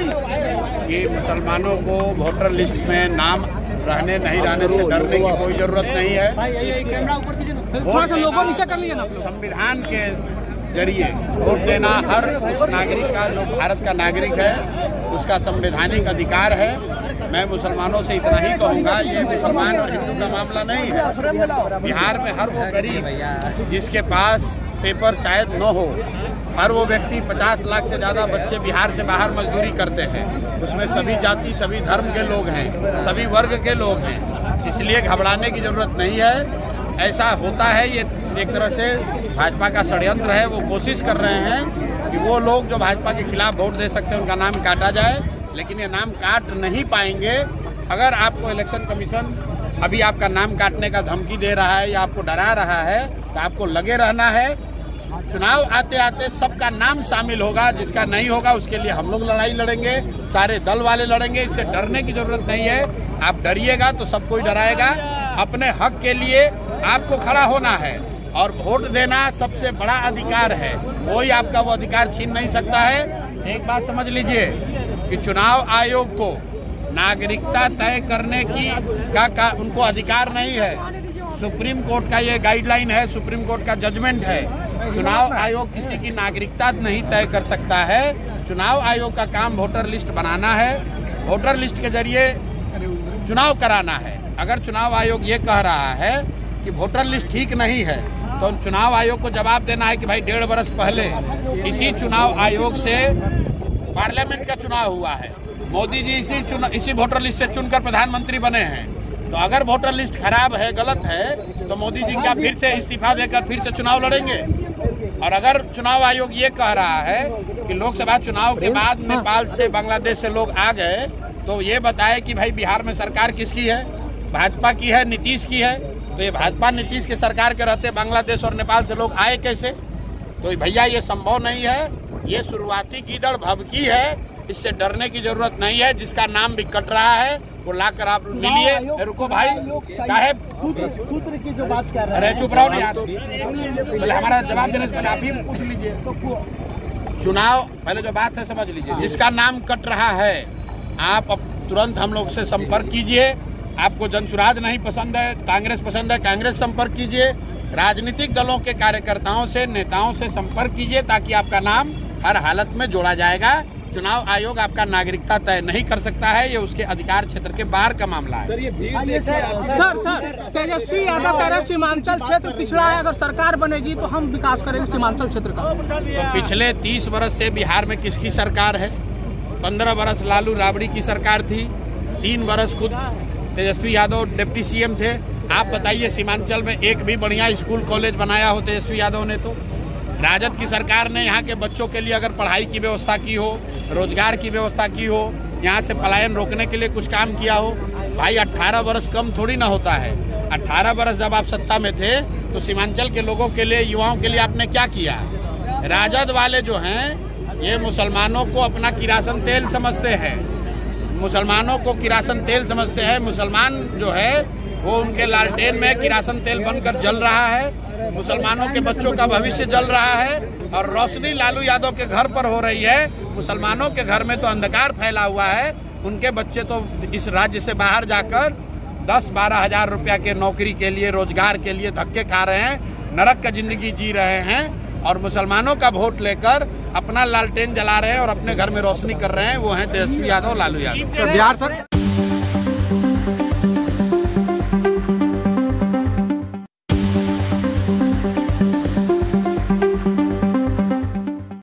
कि मुसलमानों को वोटर लिस्ट में नाम रहने नहीं रहने से डरने की कोई जरूरत नहीं है। थोड़ा सा लोगों नीचे कर लीजिए ना। संविधान के जरिए वोट देना हर उस नागरिक का, जो भारत का नागरिक है, उसका संवैधानिक अधिकार है। मैं मुसलमानों से इतना ही कहूँगा, ये मुसलमान और हिंदू का मामला नहीं है। बिहार में हर वो गरीब जिसके पास पेपर शायद न हो, हर वो व्यक्ति 50 लाख से ज्यादा बच्चे बिहार से बाहर मजदूरी करते हैं, उसमें सभी जाति सभी धर्म के लोग हैं, सभी वर्ग के लोग हैं। इसलिए घबराने की जरूरत नहीं है। ऐसा होता है, ये एक तरह से भाजपा का षड्यंत्र है। वो कोशिश कर रहे हैं कि वो लोग जो भाजपा के खिलाफ वोट दे सकते हैं उनका नाम काटा जाए, लेकिन ये नाम काट नहीं पाएंगे। अगर आपको इलेक्शन कमीशन अभी आपका नाम काटने का धमकी दे रहा है या आपको डरा रहा है, तो आपको लगे रहना है। चुनाव आते आते सबका नाम शामिल होगा, जिसका नहीं होगा उसके लिए हम लोग लड़ाई लड़ेंगे, सारे दल वाले लड़ेंगे। इससे डरने की जरूरत नहीं है। आप डरिएगा तो सब कोई डराएगा। अपने हक के लिए आपको खड़ा होना है और वोट देना सबसे बड़ा अधिकार है। कोई आपका वो अधिकार छीन नहीं सकता है। एक बात समझ लीजिए कि चुनाव आयोग को नागरिकता तय करने की का उनको अधिकार नहीं है। सुप्रीम कोर्ट का ये गाइडलाइन है, सुप्रीम कोर्ट का जजमेंट है। चुनाव आयोग किसी की नागरिकता नहीं तय कर सकता है। चुनाव आयोग का काम वोटर लिस्ट बनाना है, वोटर लिस्ट के जरिए चुनाव कराना है। अगर चुनाव आयोग ये कह रहा है कि वोटर लिस्ट ठीक नहीं है, तो चुनाव आयोग को जवाब देना है कि भाई 1.5 वर्ष पहले इसी चुनाव आयोग से पार्लियामेंट का चुनाव हुआ है, मोदी जी इसी वोटर लिस्ट से चुनकर प्रधानमंत्री बने हैं। तो अगर वोटर लिस्ट खराब है, गलत है, तो मोदी जी क्या फिर से इस्तीफा देकर फिर से चुनाव लड़ेंगे? और अगर चुनाव आयोग ये कह रहा है कि लोकसभा चुनाव के बाद नेपाल से, बांग्लादेश से लोग आ गए, तो ये बताए कि भाई बिहार में सरकार किसकी है? भाजपा की है, नीतीश की है। तो ये भाजपा नीतीश के सरकार के रहते बांग्लादेश और नेपाल से लोग आए कैसे? तो भैया ये संभव नहीं है। ये शुरुआती कीदड़ भभकी है, इससे डरने की जरूरत नहीं है। जिसका नाम भी कट रहा है वो लाकर आप मिलिए। रुको भाई साहब, सूत्र की जो बात कर रहे हैं, अरे चुप रहो नहीं, पहले हमारा जवाब देने से पहले आप ही पूछ लीजिए। चुनाव पहले जो बात है समझ लीजिए। जिसका नाम कट रहा है आप तुरंत हम लोग से संपर्क कीजिए। आपको जनसुराज नहीं पसंद है, कांग्रेस पसंद है, कांग्रेस संपर्क कीजिए। राजनीतिक दलों के कार्यकर्ताओं से, नेताओं से संपर्क कीजिए, ताकि आपका नाम हर हालत में जोड़ा जाएगा। चुनाव आयोग आपका नागरिकता तय नहीं कर सकता है, ये उसके अधिकार क्षेत्र के बाहर का मामला है। सर तेजस्वी यादव कह रहे हैं सीमांचल क्षेत्र पिछड़ा है, अगर सरकार बनेगी तो हम विकास करेंगे सीमांचल क्षेत्र का। तो पिछले 30 वर्ष से बिहार में किसकी सरकार है? 15 वर्ष लालू राबड़ी की सरकार थी, 3 वर्ष खुद तेजस्वी यादव डिप्टी सीएम थे। आप बताइए सीमांचल में एक भी बढ़िया स्कूल कॉलेज बनाया हो तेजस्वी यादव ने? तो राजद की सरकार ने यहाँ के बच्चों के लिए अगर पढ़ाई की व्यवस्था की हो, रोजगार की व्यवस्था की हो, यहाँ से पलायन रोकने के लिए कुछ काम किया हो। भाई 18 वर्ष कम थोड़ी ना होता है। 18 वर्ष जब आप सत्ता में थे तो सीमांचल के लोगों के लिए, युवाओं के लिए आपने क्या किया? राजद वाले जो हैं ये मुसलमानों को अपना किरासन तेल समझते हैं, मुसलमानों को किरासन तेल समझते हैं। मुसलमान जो है वो उनके लालटेन में किरासन तेल बनकर जल रहा है। मुसलमानों के बच्चों का भविष्य जल रहा है और रोशनी लालू यादव के घर पर हो रही है। मुसलमानों के घर में तो अंधकार फैला हुआ है। उनके बच्चे तो इस राज्य से बाहर जाकर 10-12 हजार रुपया के नौकरी के लिए, रोजगार के लिए धक्के खा रहे हैं, नरक का जिंदगी जी रहे हैं। और मुसलमानों का वोट लेकर अपना लालटेन जला रहे हैं और अपने घर में रोशनी कर रहे हैं, वो हैं तेजस्वी यादव, लालू यादव। बिहार सर